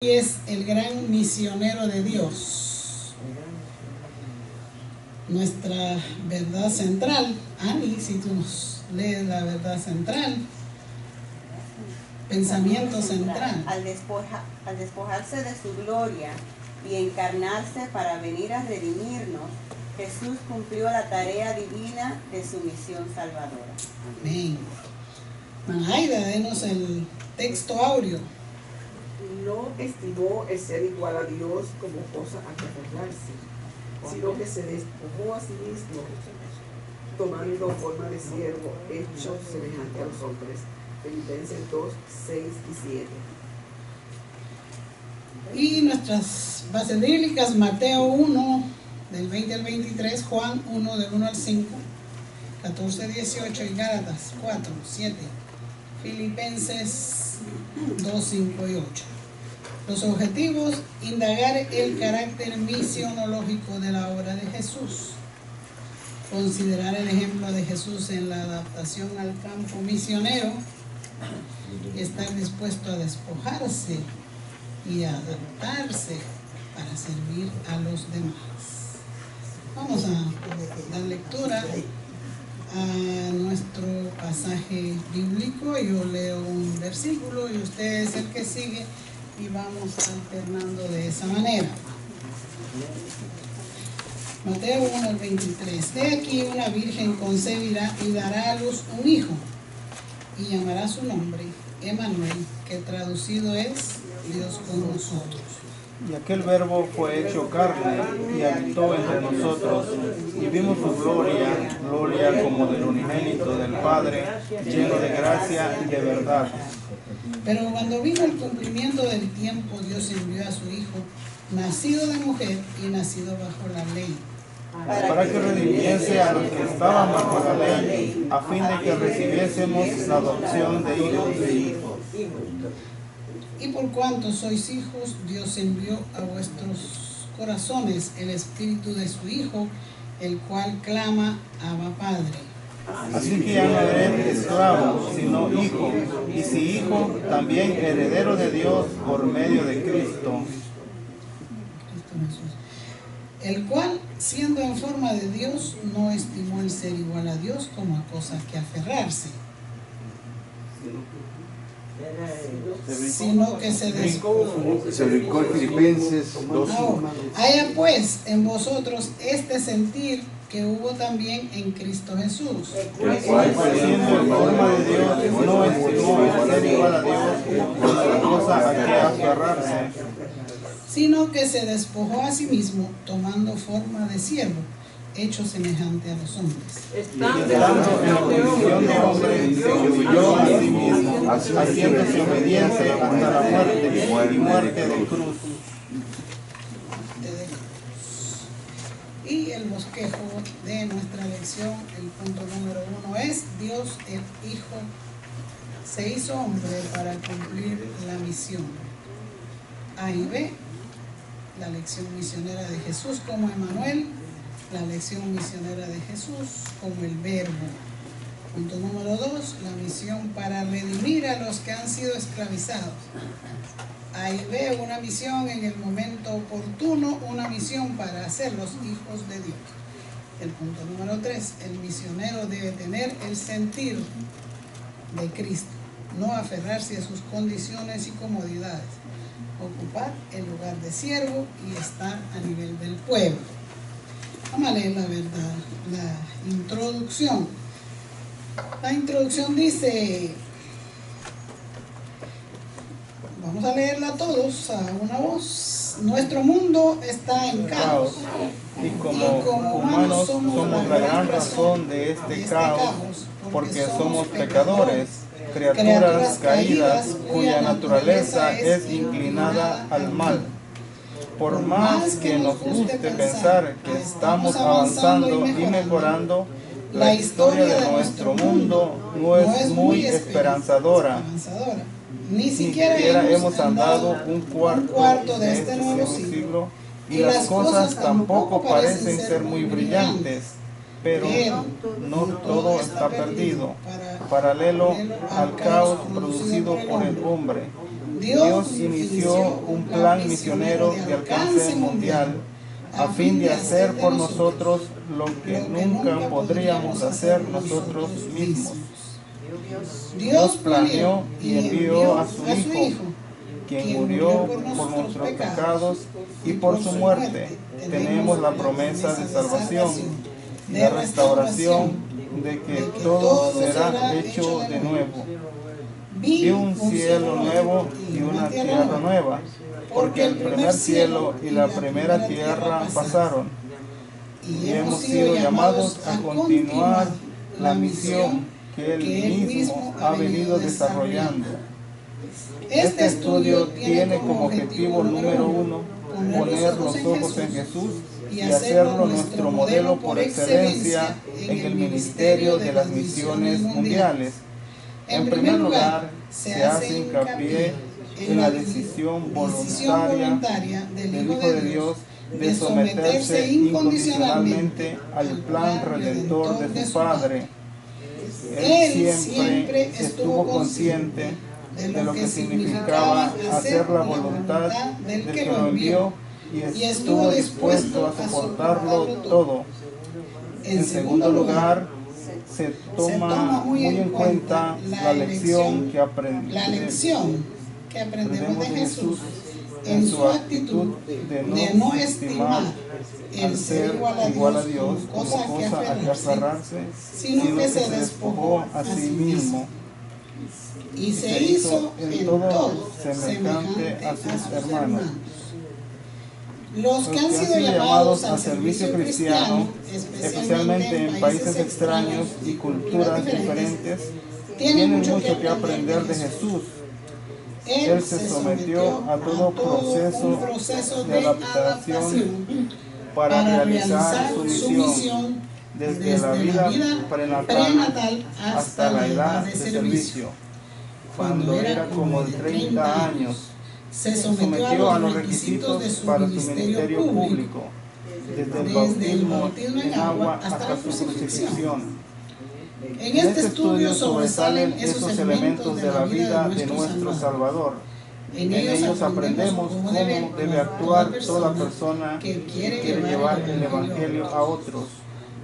Es el gran misionero de Dios. Nuestra verdad central, Ani, si tú nos lees la verdad central, pensamiento central. Al despojarse de su gloria y encarnarse para venir a redimirnos, Jesús cumplió la tarea divina de su misión salvadora. Amén. Manaida, denos el texto áureo. No estimó el ser igual a Dios como cosa a que aferrarse, sino que se despojó a sí mismo, tomando forma de siervo, hecho semejante a los hombres. Filipenses 2, 6 y 7. Y nuestras bases bíblicas, Mateo 1, del 20 al 23, Juan 1, del 1 al 5, 14, 18 y Gálatas 4, 7, Filipenses 2, 5 y 8. Los objetivos: indagar el carácter misionológico de la obra de Jesús, considerar el ejemplo de Jesús en la adaptación al campo misionero y estar dispuesto a despojarse y a adaptarse para servir a los demás. Vamos a dar lectura a nuestro pasaje bíblico. Yo leo un versículo y usted es el que sigue y vamos alternando de esa manera. Mateo 1 al 23. De aquí una virgen concebirá y dará a luz un hijo, y llamará su nombre Emmanuel, que traducido es Dios con nosotros. Y aquel verbo fue hecho carne y habitó entre nosotros, y vimos su gloria, gloria como del unigénito del Padre, lleno de gracia y de verdad. Pero cuando vino el cumplimiento del tiempo, Dios envió a su Hijo, nacido de mujer y nacido bajo la ley, para que redimiese a los que estaban bajo la ley, a fin de que recibiésemos la adopción de hijos. Y por cuanto sois hijos, Dios envió a vuestros corazones el espíritu de su Hijo, el cual clama: Abba, Padre. Así que ya no eres esclavo, sino hijo, y si hijo, también heredero de Dios por medio de Cristo. El cual, siendo en forma de Dios, no estimó el ser igual a Dios como a cosa que aferrarse, sino que se despojó. Se brincó en Filipenses 2. Haya pues en vosotros este sentir que hubo también en Cristo Jesús, El cual, siendo en forma de Dios, no estimó el ser igual a Dios como cosa a que aferrarse, sino que se despojó a sí mismo, tomando forma de siervo, hecho semejante a los hombres. estando en la condición de hombre, se humilló a sí mismo, haciéndose obediente hasta la muerte y muerte de cruz. Y el bosquejo de nuestra lección, el punto número 1 es: Dios el Hijo se hizo hombre para cumplir la misión. A y B, la lección misionera de Jesús como Emmanuel, la lección misionera de Jesús como el Verbo. Punto número 2, la misión para redimir a los que han sido esclavizados. A y B, una misión en el momento oportuno, una misión para hacerlos hijos de Dios. El punto número 3, el misionero debe tener el sentir de Cristo, no aferrarse a sus condiciones y comodidades, ocupar el lugar de siervo y estar a nivel del pueblo. Vamos a leer la verdad, la introducción. La introducción dice, vamos a leerla todos a una voz: nuestro mundo está en caos, y como humanos somos la gran razón de este caos, porque somos pecadores, criaturas caídas cuya naturaleza es inclinada al mal. Por más que nos guste pensar que estamos avanzando y mejorando, la historia de nuestro mundo no es muy esperanzadora. Ni siquiera hemos andado un cuarto de este nuevo siglo, y las cosas tampoco parecen ser muy brillantes, pero no todo está perdido. Paralelo al caos producido por el hombre, Dios inició un plan misionero de alcance mundial a fin de hacer por nosotros lo que nunca podríamos hacer nosotros mismos. Dios planeó y envió a su Hijo, quien murió por nuestros pecados, y por su muerte tenemos la promesa de salvación, de restauración, de que todo será hecho de nuevo. Vi un cielo nuevo y una tierra nueva, porque el primer cielo y la primera tierra pasaron, y hemos sido llamados a continuar la misión que Él mismo ha venido desarrollando. Este estudio tiene como objetivo número 1 poner los ojos en Jesús y hacerlo nuestro modelo por excelencia en el ministerio de las misiones mundiales. En primer lugar, se hace hincapié en la decisión voluntaria del Hijo de Dios de someterse incondicionalmente al plan redentor de su Padre. Él siempre estuvo consciente de lo que significaba hacer la voluntad del que lo envió y estuvo dispuesto a soportarlo todo. En segundo lugar, se toma muy en cuenta la lección que aprendemos de Jesús en su actitud de no estimar el ser igual a Dios como cosa a que aferrarse, sino que se despojó a sí mismo y se hizo en todo semejante a sus hermanos. Los que han sido llamados al servicio cristiano, especialmente en países extraños y culturas diferentes, tienen mucho que aprender de Jesús. Él se sometió a todo proceso de adaptación para realizar su misión desde la vida prenatal hasta la edad de servicio. Cuando era como de 30 años, se sometió a los requisitos para su ministerio público, desde el bautismo en agua hasta su crucifixión. En este estudio sobresalen esos elementos de la vida de nuestro Salvador. En ellos aprendemos cómo debe actuar toda persona que quiere llevar el Evangelio a otros.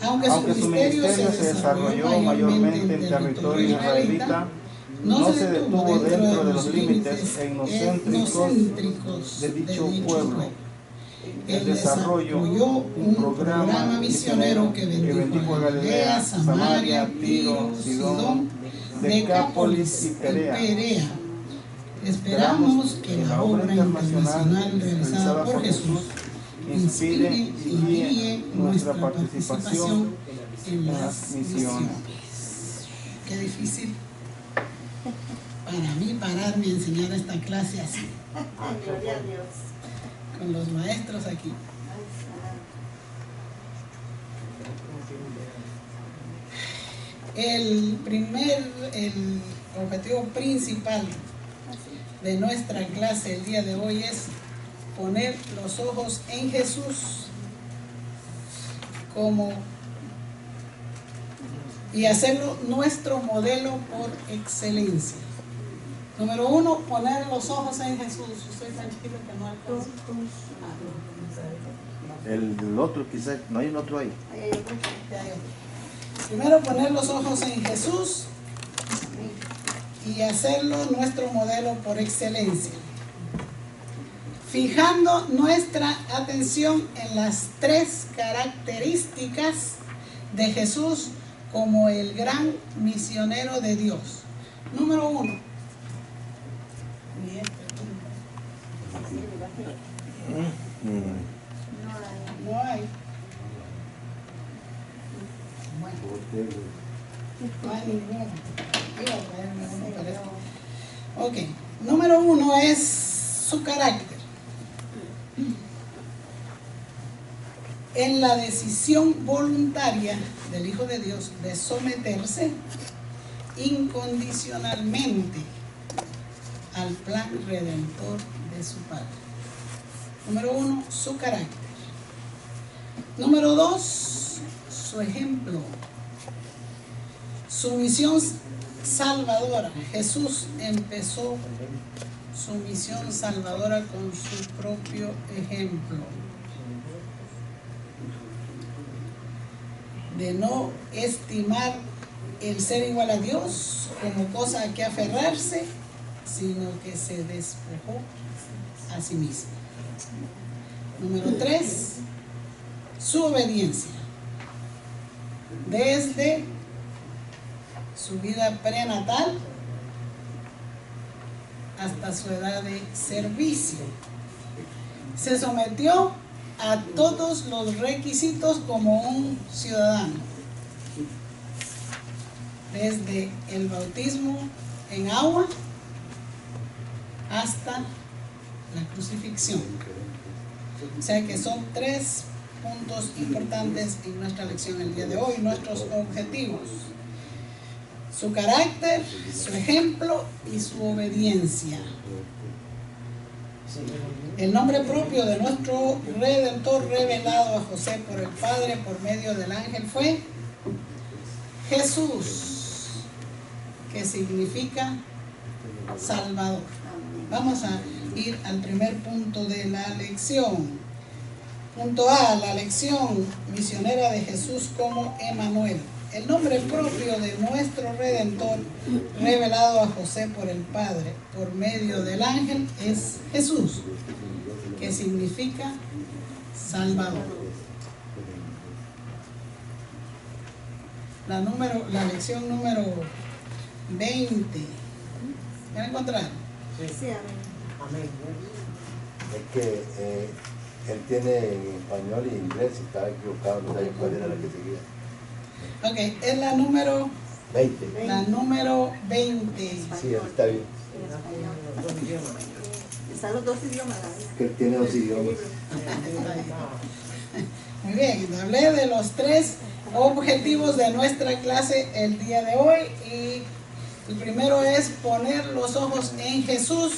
Aunque su ministerio se desarrolló mayormente en territorio israelita, no se detuvo dentro de los límites etnocéntricos de dicho pueblo. Él desarrolló un programa misionero que bendijo a Galilea, Samaria, Tiro, Sidón, Decápolis y Perea. Esperamos que la obra internacional realizada por Jesús inspire y guíe nuestra participación en las misiones. Qué difícil para mí pararme y enseñar esta clase así. Gloria a Dios. Con los maestros aquí. El objetivo principal de nuestra clase el día de hoy es poner los ojos en Jesús y hacerlo nuestro modelo por excelencia. Número 1, poner los ojos en Jesús. Estoy tranquilo que no alcanzo. El otro quizás, no hay un otro ahí. Primero, poner los ojos en Jesús y hacerlo nuestro modelo por excelencia. Fijando nuestra atención en las 3 características de Jesús como el gran misionero de Dios. Número 1. No hay. No hay ninguno. Iba a traerme uno para esto. Ok. Número 1 es su carácter. En la decisión voluntaria del Hijo de Dios de someterse incondicionalmente al plan redentor de su Padre. Número 1, su carácter. Número 2, su ejemplo. Su misión salvadora. Jesús empezó su misión salvadora con su propio ejemplo. De no estimar el ser igual a Dios como cosa a que aferrarse, sino que se despojó a sí mismo. Número 3, su obediencia. Desde su vida prenatal hasta su edad de servicio, se sometió a todos los requisitos como un ciudadano, desde el bautismo en agua hasta la crucifixión. O sea que son 3 puntos importantes en nuestra lección el día de hoy, nuestros objetivos: su carácter, su ejemplo y su obediencia. El nombre propio de nuestro Redentor revelado a José por el Padre por medio del ángel fue Jesús, que significa Salvador. Vamos a ir al primer punto de la lección. Punto A, la lección misionera de Jesús como Emmanuel. El nombre propio de nuestro Redentor revelado a José por el Padre por medio del ángel es Jesús, que significa Salvador. La lección número 20. ¿Ya la encontraron? Sí, amén. Es que él tiene en español y inglés, y estaba equivocado, no sabía cuál era la que seguía. Ok, es la número 20. La número 20. Sí, está bien. Están los 2 idiomas. Que él tiene 2 idiomas. Muy bien, hablé de los 3 objetivos de nuestra clase el día de hoy, y el primero es poner los ojos en Jesús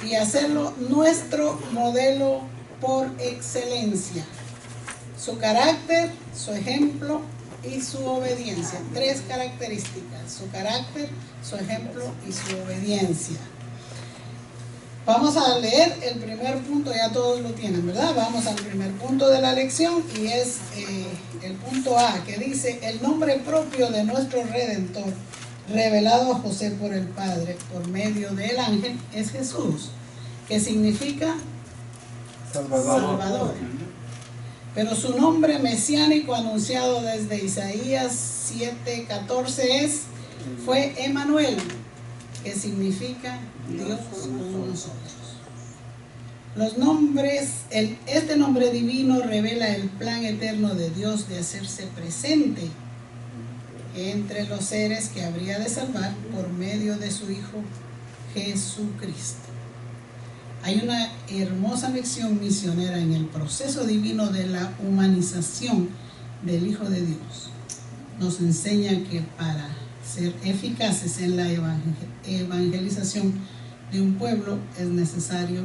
y hacerlo nuestro modelo por excelencia. Su carácter, su ejemplo y su obediencia. 3 características: su carácter, su ejemplo y su obediencia. Vamos a leer el primer punto, ya todos lo tienen, ¿verdad? Vamos al primer punto de la lección, y es el punto A, que dice: el nombre propio de nuestro Redentor revelado a José por el Padre por medio del ángel es Jesús, que significa Salvador. Pero su nombre mesiánico anunciado desde Isaías 7:14 fue Emmanuel, que significa Dios con nosotros. Los nombres, este nombre divino revela el plan eterno de Dios de hacerse presente entre los seres que habría de salvar por medio de su Hijo Jesucristo. Hay una hermosa lección misionera en el proceso divino de la humanización del Hijo de Dios. Nos enseña que para ser eficaces en la evangelización de un pueblo es necesario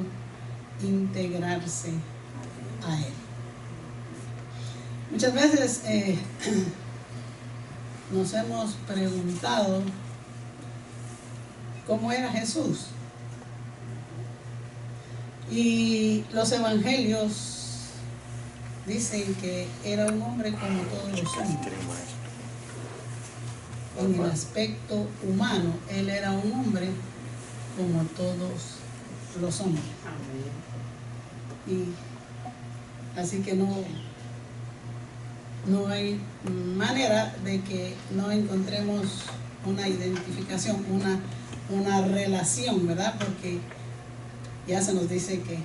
integrarse a él. Muchas veces nos hemos preguntado cómo era Jesús. Y los evangelios dicen que era un hombre como todos los hombres. En el aspecto humano, él era un hombre como todos los hombres. Y así que no hay manera de que no encontremos una identificación, una relación, ¿verdad? Porque ya se nos dice que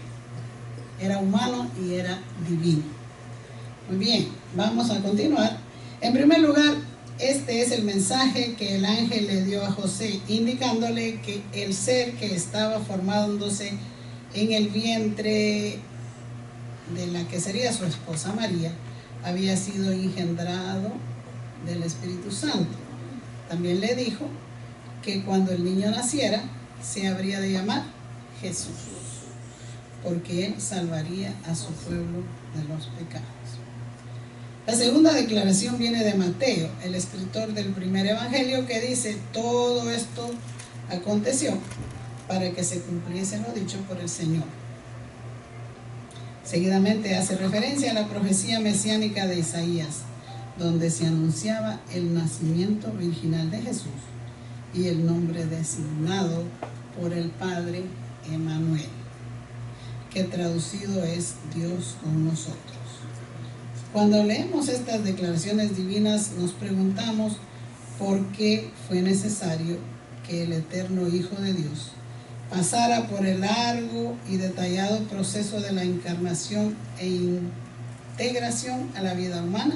era humano y era divino. Muy bien, vamos a continuar. En primer lugar, este es el mensaje que el ángel le dio a José, indicándole que el ser que estaba formándose en el vientre de la que sería su esposa María había sido engendrado del Espíritu Santo. También le dijo que cuando el niño naciera se habría de llamar Jesús, porque él salvaría a su pueblo de los pecados. La segunda declaración viene de Mateo, el escritor del primer evangelio, que dice: todo esto aconteció para que se cumpliese lo dicho por el Señor. Seguidamente hace referencia a la profecía mesiánica de Isaías, donde se anunciaba el nacimiento virginal de Jesús y el nombre designado por el Padre, Emmanuel, que traducido es Dios con nosotros. Cuando leemos estas declaraciones divinas nos preguntamos por qué fue necesario que el eterno Hijo de Dios pasara por el largo y detallado proceso de la encarnación e integración a la vida humana.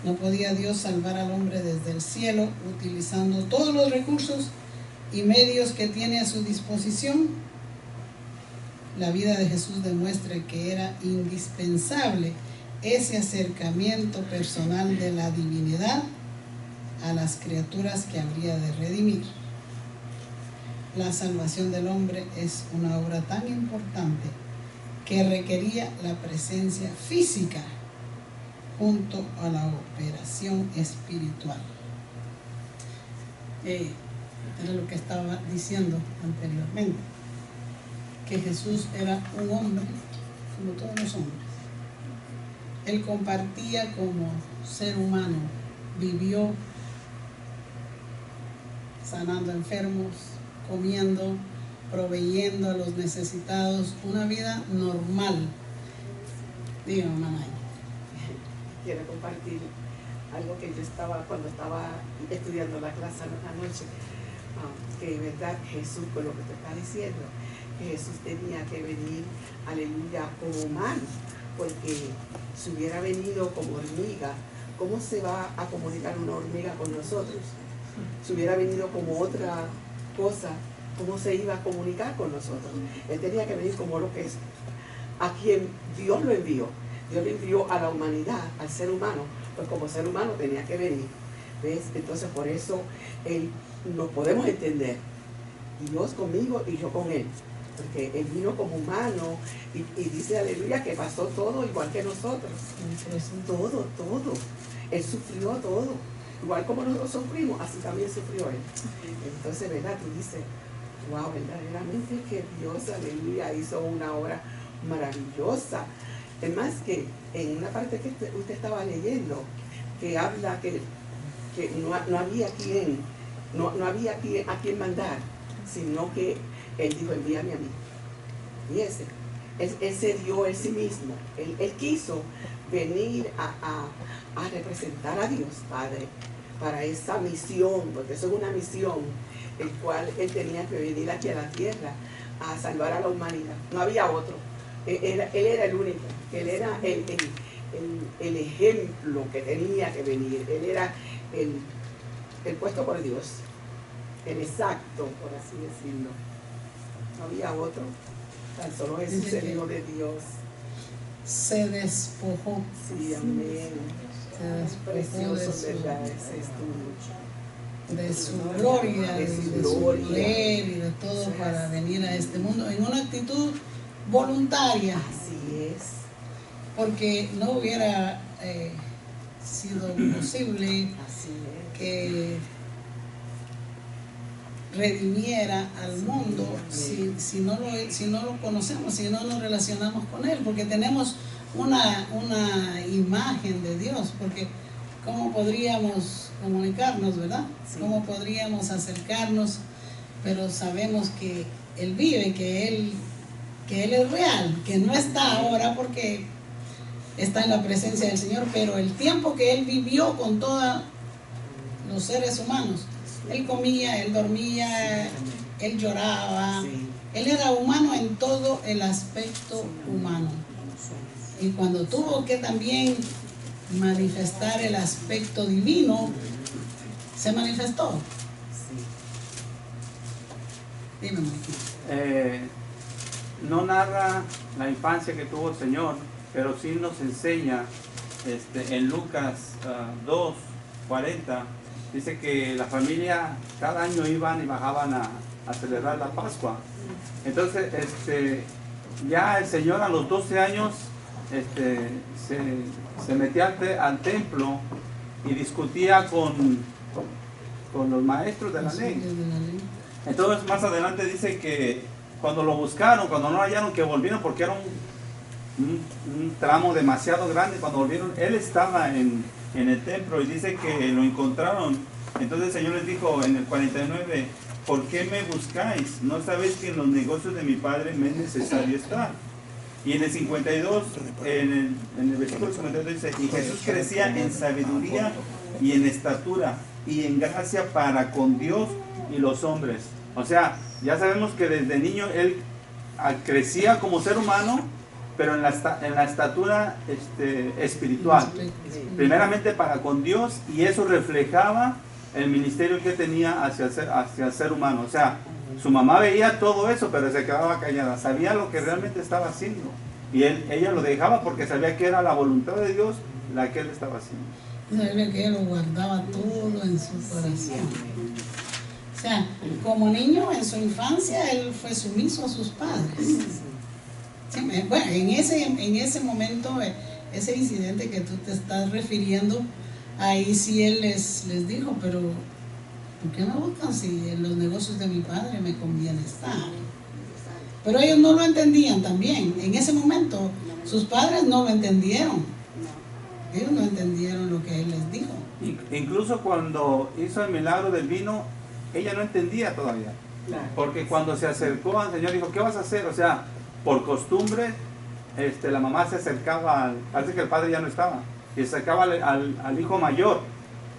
¿No podía Dios salvar al hombre desde el cielo utilizando todos los recursos y medios que tiene a su disposición? La vida de Jesús demuestra que era indispensable ese acercamiento personal de la divinidad a las criaturas que habría de redimir. La salvación del hombre es una obra tan importante que requería la presencia física junto a la operación espiritual. Era lo que estaba diciendo anteriormente, que Jesús era un hombre como todos los hombres. Él compartía como ser humano, vivió sanando enfermos, comiendo, proveyendo a los necesitados, una vida normal. Dígame, mamá. Quiero compartir algo que yo cuando estaba estudiando la clase anoche, que verdad Jesús, con lo que te está diciendo, que Jesús tenía que venir, aleluya, como humano, porque si hubiera venido como hormiga, ¿cómo se va a comunicar una hormiga con nosotros? Si hubiera venido como otra cosa, ¿cómo se iba a comunicar con nosotros? Él tenía que venir como lo que es, a quien Dios lo envió. Dios le envió a la humanidad, al ser humano, pues como ser humano tenía que venir. ¿Ves? Entonces por eso nos podemos entender, Dios conmigo y yo con Él, porque Él vino como humano y dice, aleluya, que pasó todo igual que nosotros. Todo. Él sufrió todo. Igual como nosotros sufrimos, así también sufrió Él. Entonces, ¿verdad? Tú dices, wow, verdaderamente que Dios, aleluya, hizo una obra maravillosa. Es más que en una parte que usted estaba leyendo, que habla que no había a quien mandar, sino que Él dijo, envíame a mí. Y Él se dio en sí mismo. Él quiso venir a representar a Dios Padre para esa misión, porque eso es una misión, el cual Él tenía que venir aquí a la tierra a salvar a la humanidad. No había otro. Él era el único. Él era el ejemplo que tenía que venir. Él era el puesto por Dios, el exacto, por así decirlo. No había otro. Tan solo Jesús, el Hijo de Dios. Se despojó. Sí, amén. Se despojó Precioso, ¿verdad? de su gloria, de de su su gloria. poder y de todo para venir a este mundo en una actitud voluntaria. Así es. Porque no hubiera sido posible que redimiera al mundo si no lo conocemos, si no nos relacionamos con Él, porque tenemos una imagen de Dios, porque ¿cómo podríamos comunicarnos, verdad? Sí. ¿Cómo podríamos acercarnos? Pero sabemos que Él vive, que Él es real, que no está ahora porque está en la presencia del Señor, pero el tiempo que Él vivió con todos los seres humanos, Él comía, Él dormía, Él lloraba, Él era humano en todo el aspecto humano. Y cuando tuvo que también manifestar el aspecto divino, se manifestó. Dime, Mike. No narra la infancia que tuvo el Señor, pero sí nos enseña en Lucas 2:40, dice que la familia cada año iban y bajaban a celebrar la Pascua. Entonces ya el Señor a los 12 años se metía al templo y discutía con los maestros de la ley. Entonces más adelante dice que cuando lo buscaron, cuando no hallaron, que volvieron porque era un tramo demasiado grande. Cuando volvieron, él estaba en el templo y dice que lo encontraron. Entonces el Señor les dijo en el 49, ¿por qué me buscáis? ¿No sabéis que en los negocios de mi Padre me es necesario estar? Y en el 52, en el versículo 52 dice, y Jesús crecía en sabiduría y en estatura y en gracia para con Dios y los hombres. O sea, ya sabemos que desde niño él crecía como ser humano, pero en la estatura espiritual. Primeramente para con Dios, y eso reflejaba el ministerio que tenía hacia el ser humano. O sea, su mamá veía todo eso, pero se quedaba callada. Sabía lo que realmente estaba haciendo. Y ella lo dejaba porque sabía que era la voluntad de Dios la que él estaba haciendo. Sabía que él lo guardaba todo en su corazón. O sea, como niño en su infancia, él fue sumiso a sus padres. Sí, bueno, en ese momento, ese incidente que tú te estás refiriendo, ahí sí él les dijo, pero ¿por qué me buscan si en los negocios de mi padre me conviene estar? Pero ellos no lo entendían también. En ese momento, sus padres no lo entendieron. Ellos no entendieron lo que él les dijo. Incluso cuando hizo el milagro del vino, ella no entendía todavía. Porque cuando se acercó al Señor, dijo, ¿qué vas a hacer? O sea, por costumbre, la mamá se acercaba, parece que el padre ya no estaba, y se acercaba al hijo mayor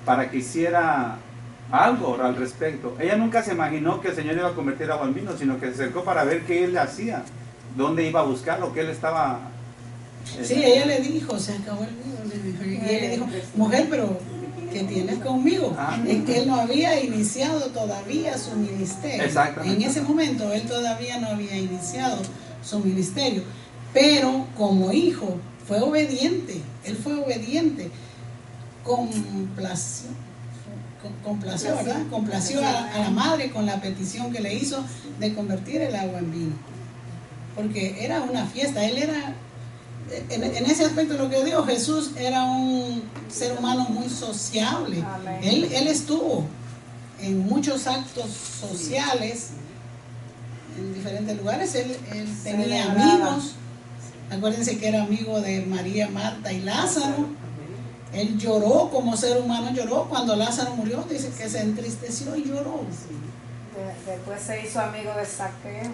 para que hiciera algo al respecto. Ella nunca se imaginó que el Señor iba a convertir agua en vino, sino que se acercó para ver qué él hacía, dónde iba a buscar lo que él estaba. Sí, ella le dijo, se acabó el vino, le dijo, y él le dijo, mujer, pero ¿qué tienes conmigo? Es que él no había iniciado todavía su ministerio. En ese momento él todavía no había iniciado su ministerio, pero como hijo fue obediente. Él fue obediente, complació, ¿verdad? Complació a la madre con la petición que le hizo de convertir el agua en vino, porque era una fiesta. Él era, en ese aspecto, lo que yo digo, Jesús era un ser humano muy sociable. Él estuvo en muchos actos sociales en diferentes lugares. Él tenía amigos. Acuérdense que era amigo de María, Marta y Lázaro. Él lloró como ser humano, lloró cuando Lázaro murió. Dice que se entristeció y lloró. Después se hizo amigo de Zaqueo.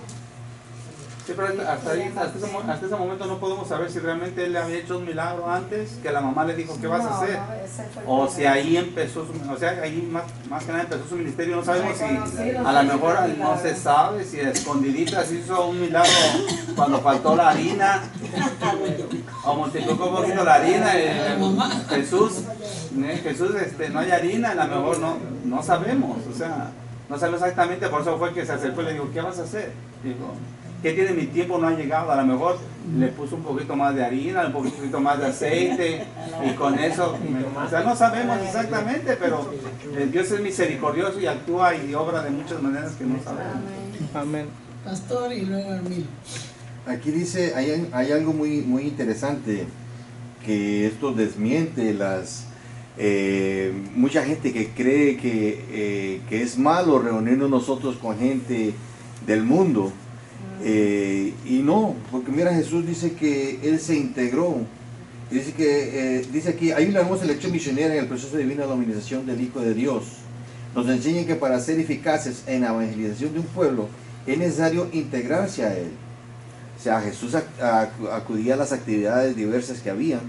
Sí, pero hasta ese momento no podemos saber si realmente él le había hecho un milagro antes, que la mamá le dijo, ¿qué vas a hacer? O si ahí empezó ahí más que nada empezó su ministerio. No sabemos si a lo mejor no se sabe si escondiditas hizo un milagro cuando faltó la harina, o multiplicó un poquito la harina. Jesús, no hay harina, a lo mejor no sabemos, o sea, no sabemos exactamente. Por eso fue que se acercó y le dijo, ¿qué vas a hacer? Dijo, ¿qué tiene? Mi tiempo no ha llegado. A lo mejor le puso un poquito más de harina, un poquito más de aceite, y con eso, o sea, no sabemos exactamente, pero Dios es misericordioso y actúa y obra de muchas maneras que no sabemos. Amén. Pastor y luego Hermilo. Aquí dice, hay algo muy, muy interesante, que esto desmiente mucha gente que cree que es malo reunirnos nosotros con gente del mundo. Y no, porque mira, Jesús dice que Él se integró. Dice aquí, hay una hermosa lección misionera en el proceso divino de la humanización del Hijo de Dios. Nos enseña que para ser eficaces en la evangelización de un pueblo es necesario integrarse a Él. O sea, Jesús acudía a las actividades diversas que habían.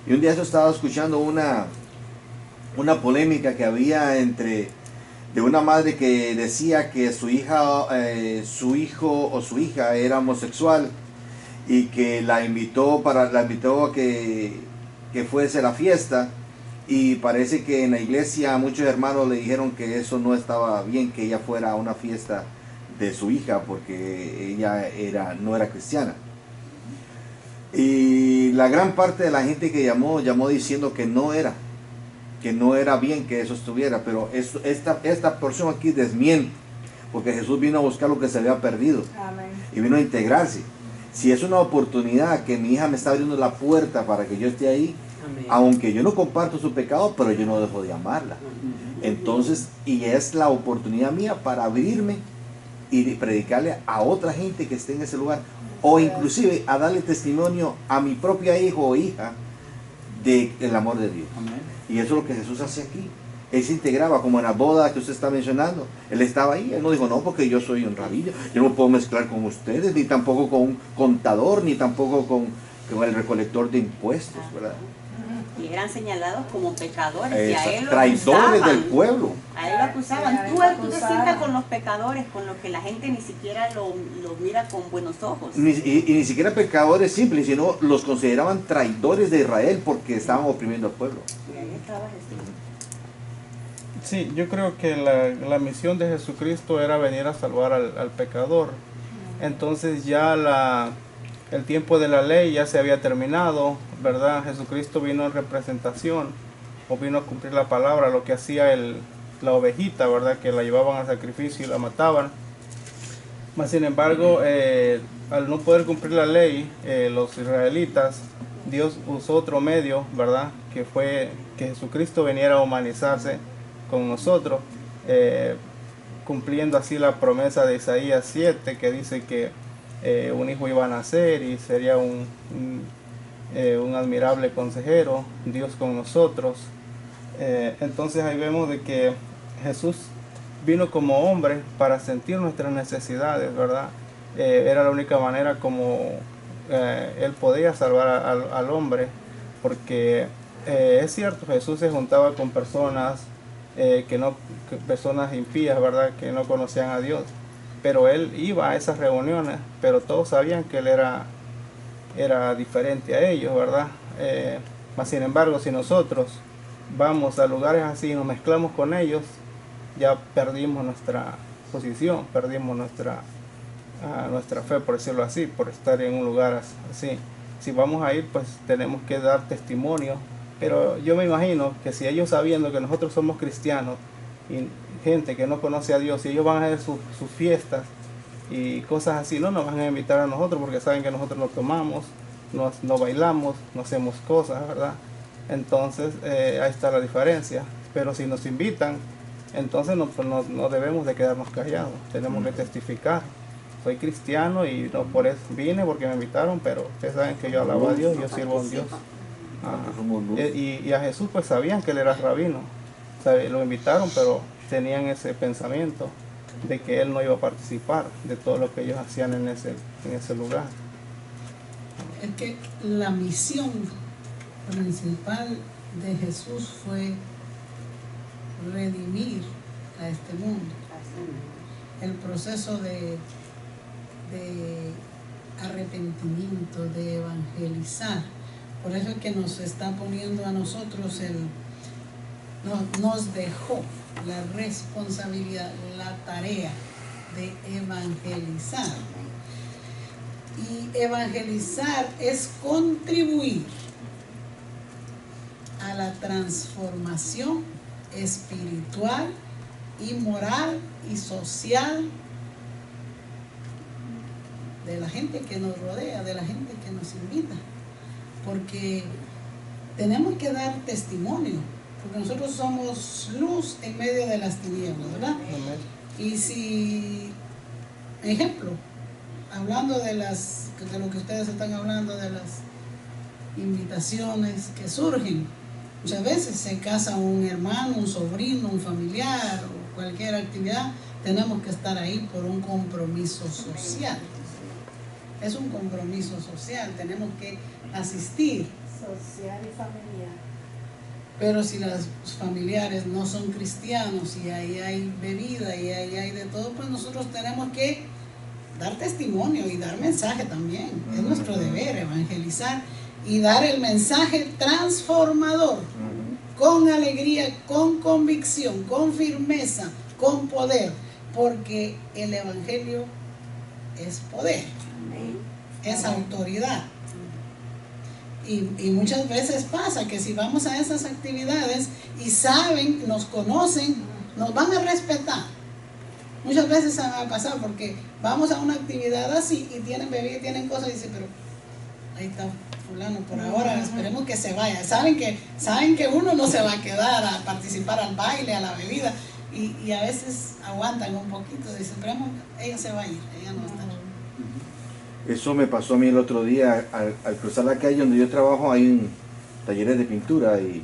Y un día yo estaba escuchando una polémica que había de una madre que decía que su hijo o su hija era homosexual, y que la invitó a que fuese a la fiesta, y parece que en la iglesia muchos hermanos le dijeron que eso no estaba bien, que ella fuera a una fiesta de su hija porque ella no era cristiana. Y la gran parte de la gente que llamó diciendo que no era bien que eso estuviera, pero esta porción aquí desmiente, porque Jesús vino a buscar lo que se había perdido. Amén. Y vino a integrarse. Si es una oportunidad que mi hija me está abriendo la puerta para que yo esté ahí, amén, aunque yo no comparto su pecado, pero yo no dejo de amarla. Entonces, y es la oportunidad mía para abrirme y de predicarle a otra gente que esté en ese lugar, o inclusive a darle testimonio a mi propia hijo o hija del amor de Dios. Amén. Y eso es lo que Jesús hace aquí. Él se integraba, como en la boda que usted está mencionando. Él estaba ahí, él no dijo, no, porque yo soy un rabí, yo no me puedo mezclar con ustedes, ni tampoco con un contador, ni tampoco con el recolector de impuestos, ¿verdad? Y eran señalados como pecadores, y a él lo traidores acusaban. del pueblo. A él lo acusaban. A él Tú lo te acusaban. sientas con los pecadores, con los que la gente ni siquiera lo mira con buenos ojos. Y ni siquiera pecadores simples, sino los consideraban traidores de Israel porque estaban oprimiendo al pueblo. Y ahí estaba Jesús. Sí, yo creo que la misión de Jesucristo era venir a salvar al pecador. Entonces ya el tiempo de la ley ya se había terminado, ¿verdad? Jesucristo vino en representación, o vino a cumplir la palabra, lo que hacía la ovejita, ¿verdad? Que la llevaban al sacrificio y la mataban. Mas sin embargo, al no poder cumplir la ley, los israelitas, Dios usó otro medio, ¿verdad? Que fue que Jesucristo viniera a humanizarse con nosotros, cumpliendo así la promesa de Isaías 7, que dice que un hijo iba a nacer y sería un admirable consejero, Dios con nosotros. Entonces ahí vemos de que Jesús vino como hombre para sentir nuestras necesidades, ¿verdad? Era la única manera como Él podía salvar al hombre, porque es cierto, Jesús se juntaba con personas personas impías, ¿verdad? Que no conocían a Dios, pero Él iba a esas reuniones, pero todos sabían que Él era diferente a ellos, ¿verdad? Mas sin embargo, si nosotros vamos a lugares así y nos mezclamos con ellos, ya perdimos nuestra posición, perdimos nuestra fe, por decirlo así, por estar en un lugar así. Si vamos a ir, pues tenemos que dar testimonio, pero yo me imagino que si ellos, sabiendo que nosotros somos cristianos y gente que no conoce a Dios, y ellos van a hacer sus fiestas y cosas así, no nos van a invitar a nosotros porque saben que nosotros no tomamos, no bailamos, no hacemos cosas, ¿verdad? Entonces ahí está la diferencia. Pero si nos invitan, entonces no debemos de quedarnos callados, tenemos que testificar. Soy cristiano y no por eso vine porque me invitaron, pero ustedes saben que yo alabo a Dios, yo sirvo a un Dios. Y a Jesús pues sabían que Él era rabino, lo invitaron, pero tenían ese pensamiento de que Él no iba a participar de todo lo que ellos hacían en ese lugar. Es que la misión principal de Jesús fue redimir a este mundo. El proceso de arrepentimiento, de evangelizar. Por eso es que nos está poniendo a nosotros nos dejó la responsabilidad, la tarea de evangelizar. Y evangelizar es contribuir a la transformación espiritual y moral y social de la gente que nos rodea, de la gente que nos invita, porque tenemos que dar testimonio, porque nosotros somos luz en medio de las tinieblas, ¿verdad? Y si, ejemplo, hablando de lo que ustedes están hablando, de las invitaciones que surgen, muchas veces se casa un hermano, un sobrino, un familiar o cualquier actividad, tenemos que estar ahí por un compromiso social. Es un compromiso social, tenemos que asistir. Social y familiar. Pero si los familiares no son cristianos y ahí hay bebida y ahí hay de todo, pues nosotros tenemos que dar testimonio y dar mensaje también. Es nuestro deber evangelizar y dar el mensaje transformador, con alegría, con convicción, con firmeza, con poder, porque el evangelio es poder, es autoridad. Y muchas veces pasa que si vamos a esas actividades y saben, nos conocen, nos van a respetar. Muchas veces ha pasado porque vamos a una actividad así y tienen bebida, tienen cosas y dicen, pero ahí está fulano, por ahora esperemos que se vaya. Saben que uno no se va a quedar a participar al baile, a la bebida, Y a veces aguantan un poquito, dicen, pero ella se va a ir, ella no está. Eso me pasó a mí el otro día, al cruzar la calle donde yo trabajo, hay un taller de pintura y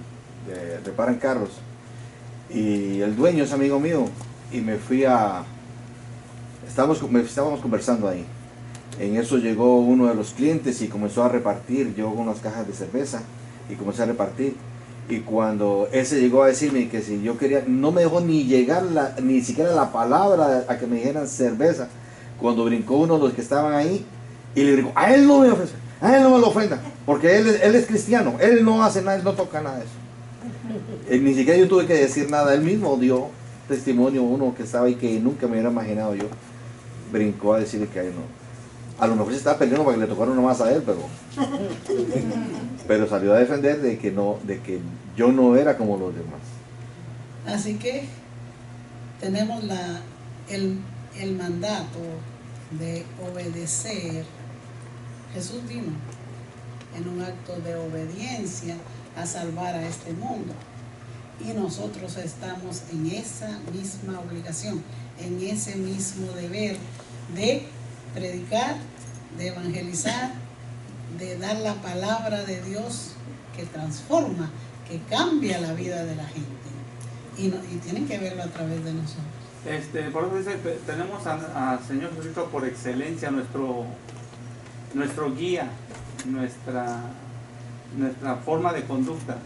reparan carros. Y el dueño es amigo mío y me fui a... Estábamos conversando ahí. En eso llegó uno de los clientes y comenzó a repartir, llegó con unas cajas de cerveza y comenzó a repartir. Y cuando ese llegó a decirme que si yo quería, no me dejó ni llegar ni siquiera la palabra a que me dijeran cerveza. Cuando brincó uno de los que estaban ahí y le dijo, a él no me ofrece, a él no me lo ofrenda, porque él es cristiano, él no hace nada, él no toca nada de eso. Ni siquiera yo tuve que decir nada, él mismo dio testimonio, uno que estaba ahí que nunca me hubiera imaginado yo, brincó a decirle que a él no. A lo mejor se estaba peleando para que le tocara uno más a él, pero salió a defender de que yo no era como los demás. Así que tenemos el mandato de obedecer. Jesús vino en un acto de obediencia a salvar a este mundo. Y nosotros estamos en esa misma obligación, en ese mismo deber de predicar, de evangelizar, de dar la palabra de Dios que transforma, que cambia la vida de la gente. Y tienen que verlo a través de nosotros. Por eso dice, tenemos al Señor Jesucristo por excelencia, nuestro guía, nuestra forma de conducta.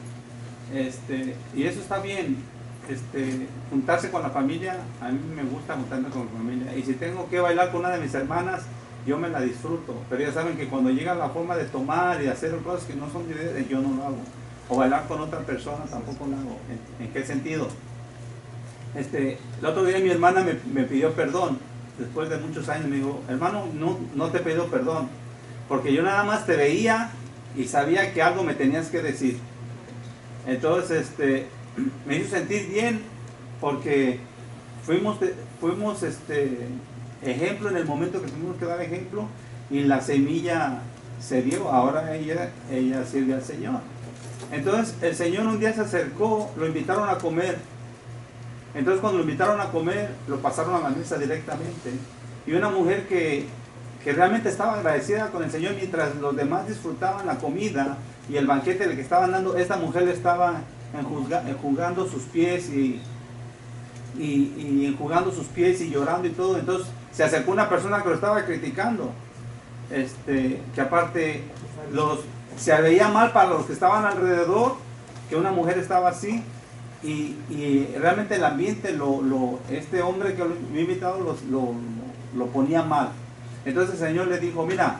Y eso está bien. Juntarse con la familia, a mí me gusta juntarme con la familia. Y si tengo que bailar con una de mis hermanas, yo me la disfruto. Pero ya saben que cuando llega la forma de tomar y hacer cosas que no son de yo no lo hago. O bailar con otra persona tampoco lo hago. ¿En qué sentido? El otro día mi hermana me pidió perdón. Después de muchos años me dijo, hermano, no te pido perdón. Porque yo nada más te veía y sabía que algo me tenías que decir. Entonces, me hizo sentir bien porque fuimos ejemplo en el momento que tuvimos que dar ejemplo y la semilla se dio. Ahora ella sirve al Señor. Entonces el Señor un día se acercó, lo invitaron a comer. Entonces cuando lo invitaron a comer, lo pasaron a la mesa directamente. Y una mujer que realmente estaba agradecida con el Señor mientras los demás disfrutaban la comida y el banquete del que estaban dando, esta mujer estaba enjugando sus pies y enjugando sus pies y llorando y todo. Entonces se acercó una persona que lo estaba criticando, que aparte se veía mal para los que estaban alrededor que una mujer estaba así y realmente el ambiente este hombre que lo había invitado lo ponía mal. Entonces el Señor le dijo, mira,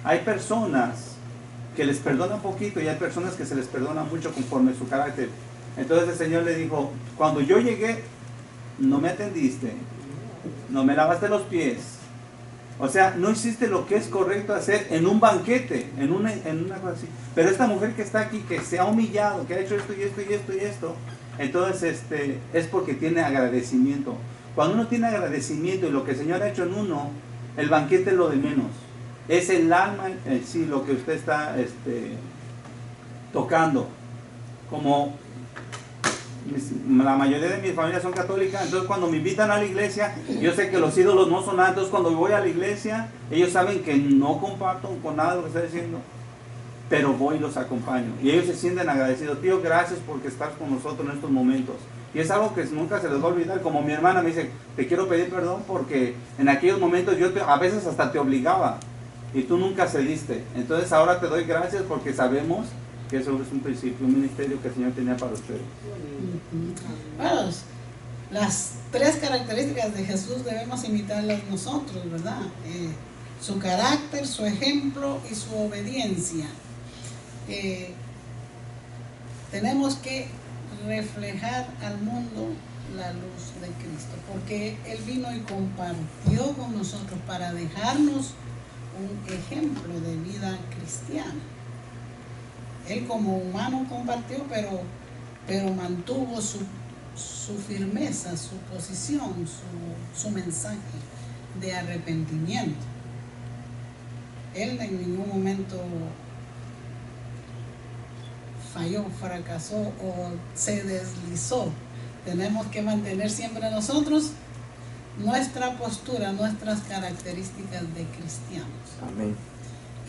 hay personas que les perdona un poquito y hay personas que se les perdona mucho conforme su carácter. Entonces el Señor le dijo, cuando yo llegué, no me atendiste, no me lavaste los pies, o sea, no hiciste lo que es correcto hacer en un banquete, en una cosa así. Pero esta mujer que está aquí, que se ha humillado, que ha hecho esto y esto y esto y esto, entonces es porque tiene agradecimiento. Cuando uno tiene agradecimiento y lo que el Señor ha hecho en uno, el banquete es lo de menos. Es el alma en sí lo que usted está tocando. Como la mayoría de mis familias son católicas, entonces cuando me invitan a la iglesia, yo sé que los ídolos no son nada. Entonces cuando voy a la iglesia, ellos saben que no comparto con nada de lo que estoy diciendo, pero voy y los acompaño. Y ellos se sienten agradecidos. Tío, gracias porque estás con nosotros en estos momentos. Y es algo que nunca se les va a olvidar. Como mi hermana me dice, te quiero pedir perdón porque en aquellos momentos yo a veces hasta te obligaba y tú nunca cediste. Entonces ahora te doy gracias porque sabemos que eso es un principio, un ministerio que el Señor tenía para ustedes. Bueno, las tres características de Jesús debemos imitarlas nosotros, ¿verdad? Su carácter, su ejemplo y su obediencia. Tenemos que reflejar al mundo la luz de Cristo, porque Él vino y compartió con nosotros para dejarnos un ejemplo de vida cristiana. Él como humano compartió, pero mantuvo su firmeza, su posición, su mensaje de arrepentimiento. Él en ningún momento falló, fracasó o se deslizó tenemos que mantener siempre nosotros nuestra postura, nuestras características de cristianos. Amén.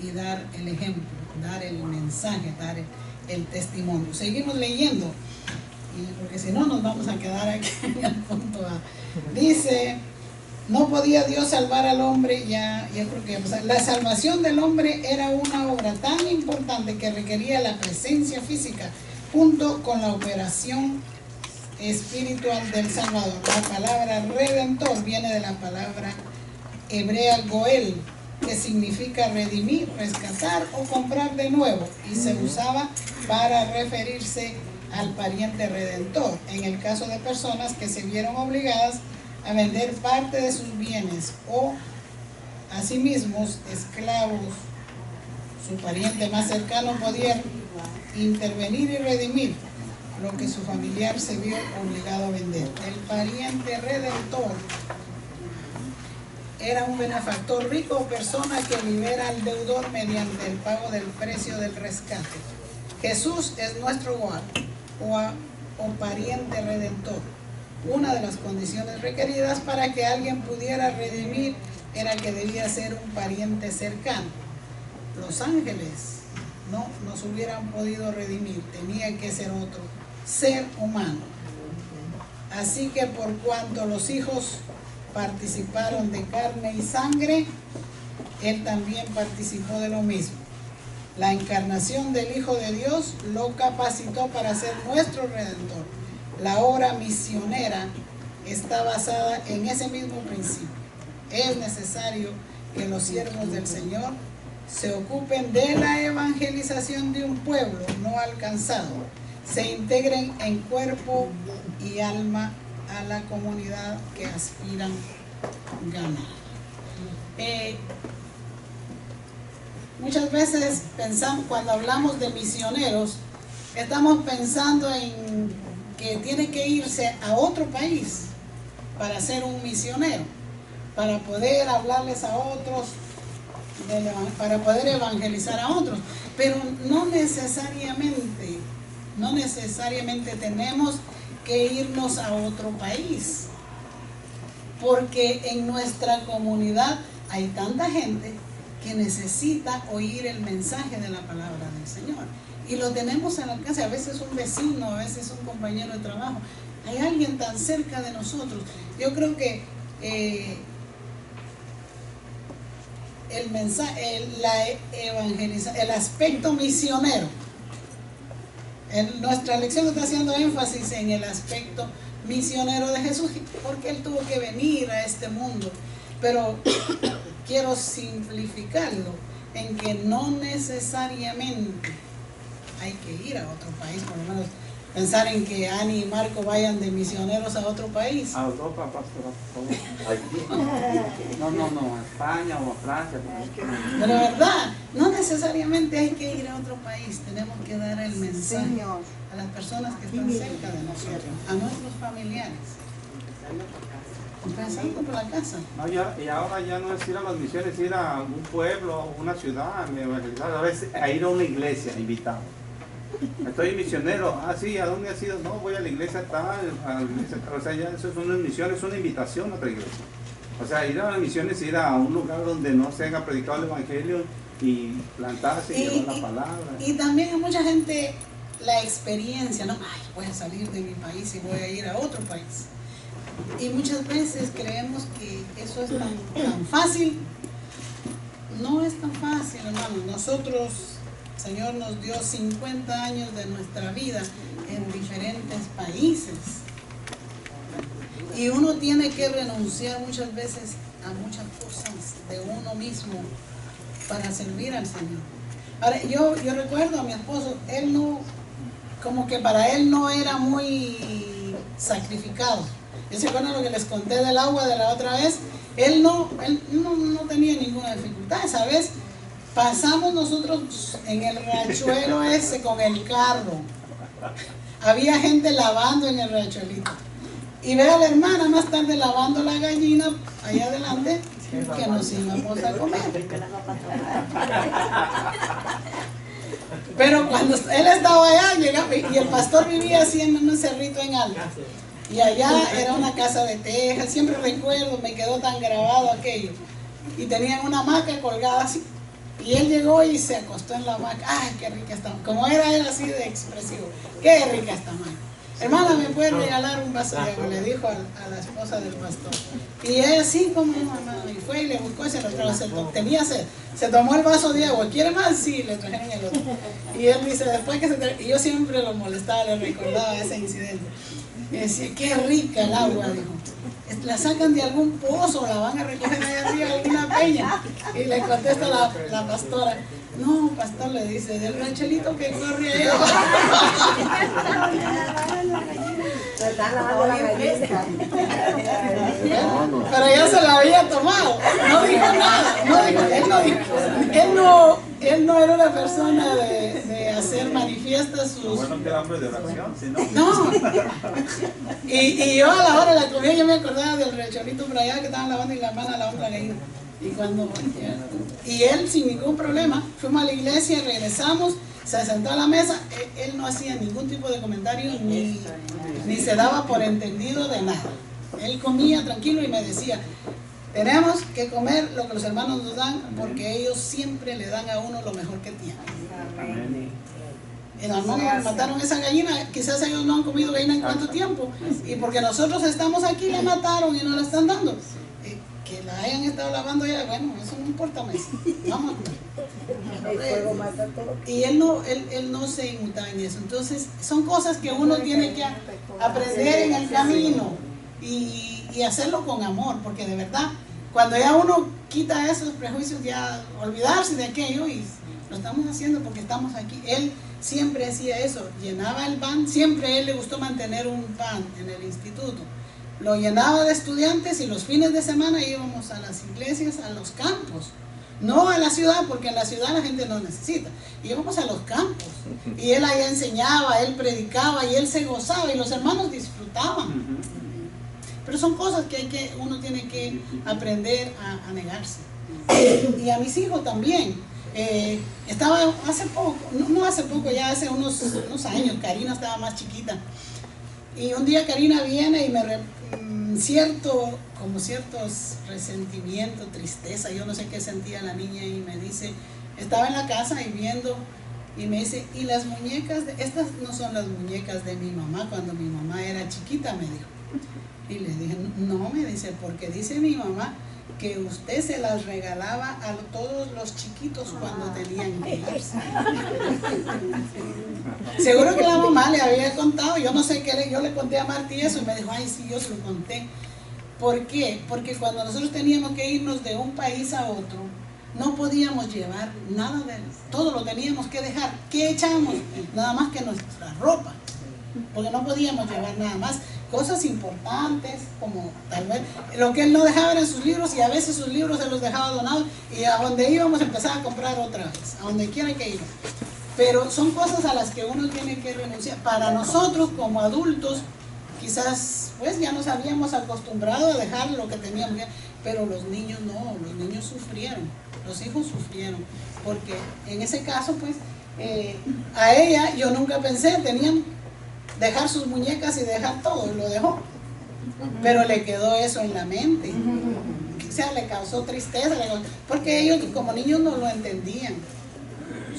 Y dar el ejemplo, dar el mensaje, dar el testimonio. Seguimos leyendo, porque si no nos vamos a quedar aquí en el punto A. Dice, no podía Dios salvar al hombre, ya creo que la salvación del hombre era una obra tan importante que requería la presencia física junto con la operación espiritual del Salvador. La palabra redentor viene de la palabra hebrea goel, que significa redimir, rescatar o comprar de nuevo, y se usaba para referirse al pariente redentor en el caso de personas que se vieron obligadas a vender parte de sus bienes o a sí mismos esclavos. Su pariente más cercano podía intervenir y redimir lo que su familiar se vio obligado a vender. El pariente redentor era un benefactor rico o persona que libera al deudor mediante el pago del precio del rescate. Jesús es nuestro guard o pariente redentor. Una de las condiciones requeridas para que alguien pudiera redimir era que debía ser un pariente cercano. Los ángeles no nos hubieran podido redimir, tenía que ser otro ser humano. Así que por cuanto los hijos participaron de carne y sangre, él también participó de lo mismo. La encarnación del Hijo de Dios lo capacitó para ser nuestro Redentor. La obra misionera está basada en ese mismo principio. Es necesario que los siervos del Señor se ocupen de la evangelización de un pueblo no alcanzado, se integren en cuerpo y alma a la comunidad que aspiran ganar. Muchas veces pensamos, cuando hablamos de misioneros, estamos pensando en que tiene que irse a otro país para ser un misionero, para poder hablarles a otros, para poder evangelizar a otros, pero no necesariamente tenemos que irnos a otro país, porque en nuestra comunidad hay tanta gente que necesita oír el mensaje de la palabra del Señor, y lo tenemos al alcance. A veces un vecino, a veces un compañero de trabajo, hay alguien tan cerca de nosotros. Yo creo que el mensaje, el aspecto misionero, nuestra lección está haciendo énfasis en el aspecto misionero de Jesús, porque Él tuvo que venir a este mundo, pero quiero simplificarlo en que no necesariamente hay que ir a otro país. Por lo menos pensar en que Ani y Marco vayan de misioneros a otro país. A Europa, pastor. No, a España o a Francia. Pero verdad, no necesariamente hay que ir a otro país. Tenemos que dar el mensaje a las personas que están cerca de nosotros, a nuestros familiares. Empezando por la casa. No, y ahora ya no es ir a las misiones, ir a un pueblo, una ciudad, ahora es a ir a una iglesia, invitado. Estoy misionero, sí, ¿a dónde has ido? No, voy a la iglesia tal, a la iglesia tal. O sea, ya eso es una misión, es una invitación a otra iglesia. O sea, ir a las misiones es ir a un lugar donde no se haya predicado el evangelio y plantarse y llevar la palabra. Y también hay mucha gente, la experiencia, ¿no? Ay, voy a salir de mi país y voy a ir a otro país. Y muchas veces creemos que eso es tan fácil. No es tan fácil, hermanos. Nosotros, Señor nos dio 50 años de nuestra vida en diferentes países. Y uno tiene que renunciar muchas veces a muchas cosas de uno mismo para servir al Señor. Ahora, yo recuerdo a mi esposo, él no, como que para él no era muy sacrificado. ¿Ya se acuerdan lo que les conté del agua de la otra vez? Él no tenía ninguna dificultad. Esa vez pasamos nosotros en el riachuelo ese con el carro. Había gente lavando en el riachuelito. Y ve a la hermana más tarde lavando la gallina allá adelante, que nos íbamos a comer. Pero cuando él estaba allá, llegaba, y el pastor vivía así en un cerrito en alto. Y allá era una casa de tejas, siempre recuerdo, me quedó tan grabado aquello. Y tenían una hamaca colgada así. Y él llegó y se acostó en la hamaca. ¡Ay, qué rica está! Como era él así de expresivo. ¡Qué rica está, hamaca! Hermana, ¿me puede regalar un vaso de agua? Le dijo a la esposa del pastor. Y ella así como, hermano, y fue y le buscó y se lo trajo. Tenía sed. Se tomó el vaso de agua. ¿Quiere más? Sí, le trajeron el otro. Y él dice, después que y yo siempre lo molestaba, le recordaba ese incidente. Y decía, qué rica el agua, dijo. La sacan de algún pozo, la van a recoger allá arriba de alguna peña. Y le contesta la pastora, no, pastor, le dice, del rancherito que corre allá. Pero ella se la había tomado, no dijo nada, él no era una persona de hacer manifiestas sus... Bueno, que era hombre de oración, si no. No, y yo a la hora de la comida yo me acordaba del rancherito por allá que estaban lavando y la mano a la otra gallina. Y él sin ningún problema, fuimos a la iglesia, regresamos, se sentó a la mesa, él no hacía ningún tipo de comentario ni se daba por entendido de nada. Él comía tranquilo y me decía, tenemos que comer lo que los hermanos nos dan porque ellos siempre le dan a uno lo mejor que tienen. En hermanos mataron esa gallina, quizás ellos no han comido gallina en cuánto tiempo, y porque nosotros estamos aquí la mataron y no la están dando. Que la hayan estado lavando ya, bueno, eso no importa más. Vamos a comer. Y él no se inmutaba en eso. Entonces, son cosas que uno tiene que aprender en el camino y hacerlo con amor, porque de verdad, cuando ya uno quita esos prejuicios, ya olvidarse de aquello, y lo estamos haciendo porque estamos aquí. Él siempre hacía eso, llenaba el van, siempre a él le gustó mantener un van en el instituto. Lo llenaba de estudiantes y los fines de semana íbamos a las iglesias, a los campos. No a la ciudad, porque en la ciudad la gente no necesita. Íbamos a los campos. Y él allá enseñaba, él predicaba y él se gozaba y los hermanos disfrutaban. Pero son cosas que uno tiene que aprender a negarse. Y a mis hijos también. Estaba hace poco, no hace poco, ya hace unos años, Karina estaba más chiquita. Y un día Karina viene y como ciertos resentimientos, tristeza, yo no sé qué sentía la niña, y me dice, estaba en la casa y viendo, y me dice, y las muñecas, estas no son las muñecas de mi mamá cuando mi mamá era chiquita, me dijo. Y le dije, no, me dice, porque dice mi mamá que usted se las regalaba a todos los chiquitos cuando tenían que irse. Seguro que la mamá le había contado, yo no sé qué, yo le conté a Martí eso y me dijo, ay sí, yo se lo conté. ¿Por qué? Porque cuando nosotros teníamos que irnos de un país a otro, no podíamos llevar nada de él, todo lo teníamos que dejar. ¿Qué echamos? Nada más que nuestra ropa, porque no podíamos llevar nada más. Cosas importantes, como tal vez lo que él no dejaba eran sus libros, y a veces sus libros se los dejaba donados, y a donde íbamos empezaba a comprar otra vez, a donde quiera que íbamos. Pero son cosas a las que uno tiene que renunciar. Para nosotros como adultos, quizás pues ya nos habíamos acostumbrado a dejar lo que teníamos, pero los niños no, los niños sufrieron, los hijos sufrieron, porque en ese caso pues a ella yo nunca pensé, tenían dejar sus muñecas y dejar todo, y lo dejó, pero le quedó eso en la mente, o sea, le causó tristeza, porque ellos como niños no lo entendían,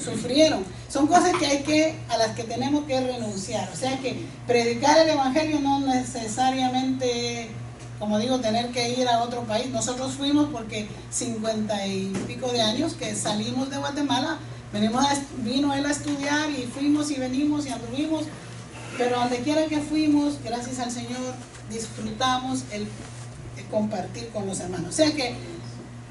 sufrieron. Son cosas a las que tenemos que renunciar. O sea que predicar el evangelio no necesariamente, como digo, tener que ir a otro país. Nosotros fuimos porque 50 y pico de años que salimos de Guatemala, vino él a estudiar y fuimos y venimos y anduvimos. Pero donde quiera que fuimos, gracias al Señor, disfrutamos el compartir con los hermanos. O sea que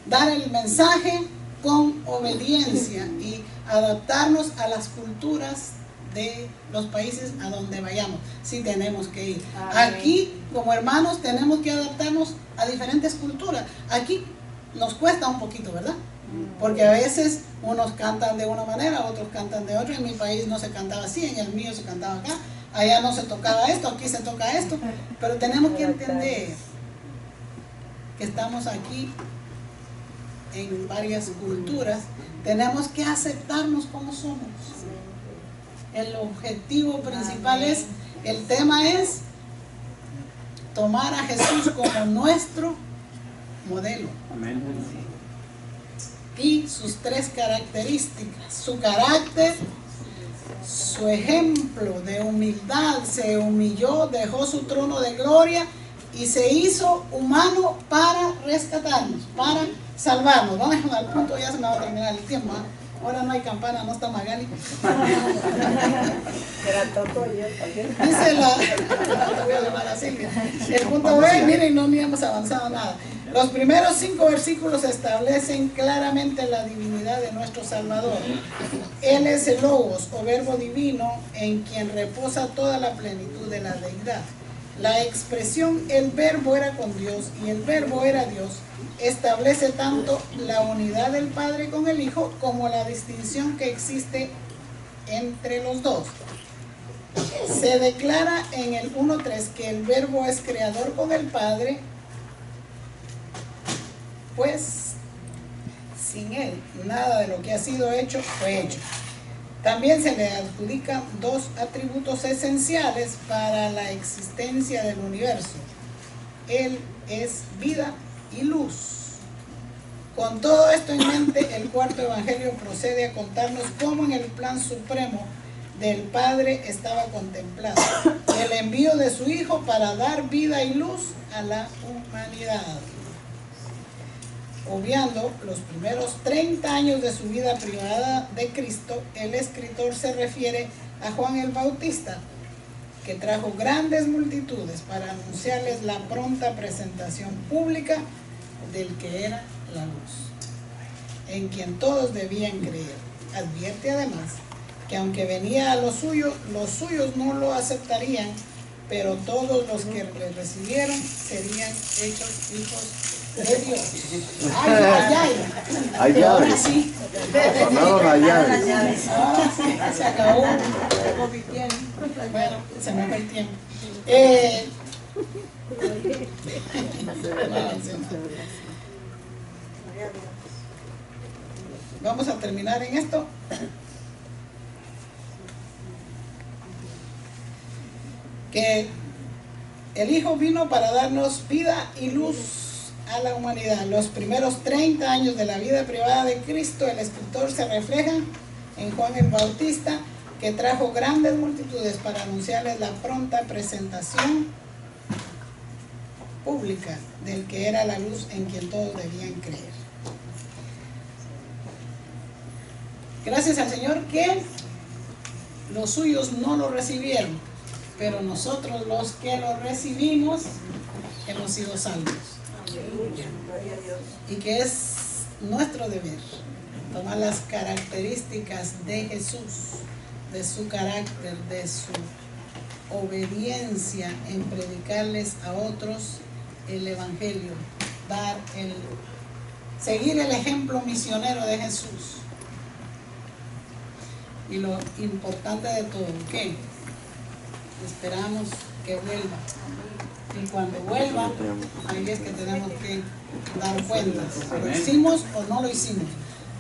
dar el mensaje con obediencia y adaptarnos a las culturas de los países a donde vayamos, si tenemos que ir. Aquí, como hermanos, tenemos que adaptarnos a diferentes culturas. Aquí nos cuesta un poquito, ¿verdad? Porque a veces unos cantan de una manera, otros cantan de otra. En mi país no se cantaba así, en el mío se cantaba acá. Allá no se tocaba esto, aquí se toca esto. Pero tenemos que entender que estamos aquí en varias culturas. Tenemos que aceptarnos como somos. El objetivo principal es, el tema es tomar a Jesús como nuestro modelo. Amén. Y sus tres características: su carácter, su ejemplo de humildad, se humilló, dejó su trono de gloria y se hizo humano para rescatarnos, para salvarnos. Vamos al punto, ya se me va a terminar el tiempo, ¿eh? Ahora no hay campana, no está Magali. Dice el punto B, miren, no ni hemos avanzado nada. Los primeros 5 versículos establecen claramente la divinidad de nuestro Salvador. Él es el Logos o Verbo divino en quien reposa toda la plenitud de la deidad. La expresión el Verbo era con Dios y el Verbo era Dios establece tanto la unidad del Padre con el Hijo como la distinción que existe entre los dos. Se declara en el 1.3 que el Verbo es creador con el Padre, pues sin Él nada de lo que ha sido hecho fue hecho. También se le adjudican 2 atributos esenciales para la existencia del universo. Él es vida y luz. Con todo esto en mente, el cuarto evangelio procede a contarnos cómo en el plan supremo del Padre estaba contemplado el envío de su Hijo para dar vida y luz a la humanidad. Obviando los primeros 30 años de su vida privada de Cristo, el escritor se refiere a Juan el Bautista, que trajo grandes multitudes para anunciarles la pronta presentación pública del que era la luz, en quien todos debían creer. Advierte además que aunque venía a los suyos no lo aceptarían, pero todos los que le recibieron serían hechos hijos de Dios. Ay. Ahora sí. Ahora sí, se acabó. Bueno, se me fue el tiempo. Vamos a terminar en esto. Que el Hijo vino para darnos vida y luz a la humanidad. Los primeros 30 años de la vida privada de Cristo, el escritor se refleja en Juan el Bautista, que trajo grandes multitudes para anunciarles la pronta presentación pública del que era la luz en quien todos debían creer. Gracias al Señor que los suyos no lo recibieron, pero nosotros los que lo recibimos hemos sido salvos. Y que es nuestro deber tomar las características de Jesús, de su carácter, de su obediencia en predicarles a otros el Evangelio, seguir el ejemplo misionero de Jesús. Y lo importante de todo, ¿qué? Esperamos que vuelva. Y cuando vuelva, ahí es que tenemos que dar cuentas. ¿Lo hicimos o no lo hicimos?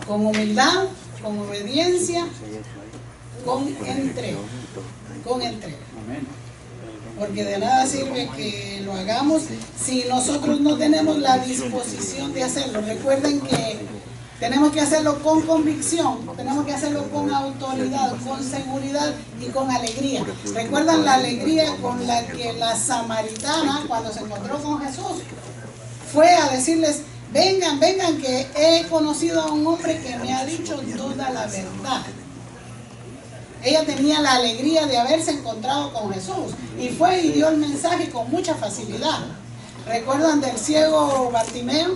Con humildad, con obediencia, con entrega. Con entrega. Porque de nada sirve que lo hagamos si nosotros no tenemos la disposición de hacerlo. Recuerden que tenemos que hacerlo con convicción, tenemos que hacerlo con autoridad, con seguridad y con alegría. ¿Recuerdan la alegría con la que la samaritana, cuando se encontró con Jesús, fue a decirles: vengan, vengan, que he conocido a un hombre que me ha dicho toda la verdad? Ella tenía la alegría de haberse encontrado con Jesús y fue y dio el mensaje con mucha facilidad. ¿Recuerdan del ciego Bartimeo?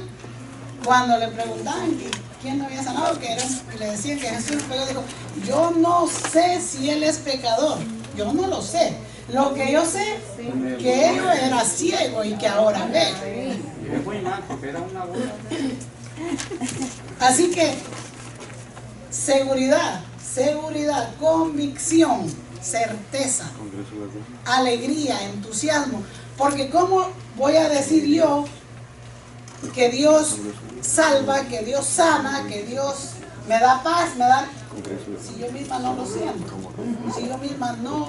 Cuando le preguntaban quién lo había sanado, le decían que Jesús, pero dijo: yo no sé si él es pecador, yo no lo sé. Lo que yo sé, que él era ciego y que ahora ve. Así que seguridad, convicción, certeza, alegría, entusiasmo. Porque ¿cómo voy a decir yo que Dios salva, que Dios sana, que Dios me da paz, me da... Si yo misma no lo siento, si yo misma no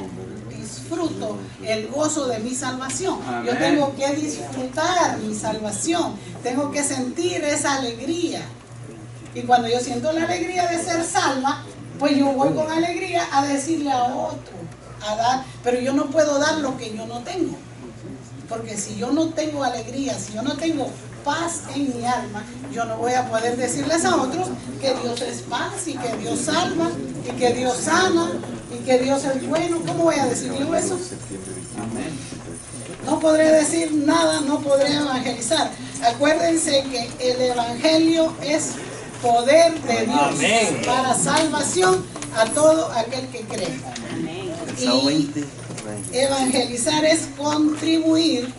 disfruto el gozo de mi salvación. Yo tengo que disfrutar mi salvación, tengo que sentir esa alegría. Y cuando yo siento la alegría de ser salva, pues yo voy con alegría a decirle a otro, a dar, pero yo no puedo dar lo que yo no tengo. Porque si yo no tengo alegría, si yo no tengo paz en mi alma, yo no voy a poder decirles a otros que Dios es paz y que Dios salva y que Dios sana y que Dios es bueno. ¿Cómo voy a decirle eso? No podré decir nada, no podré evangelizar. Acuérdense que el evangelio es poder de Dios para salvación a todo aquel que cree. Y evangelizar es contribuir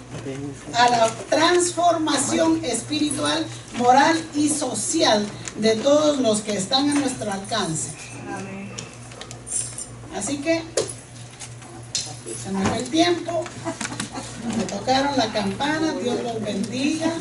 a la transformación espiritual, moral y social de todos los que están a nuestro alcance. Así que se nos fue el tiempo, me tocaron la campana, Dios los bendiga.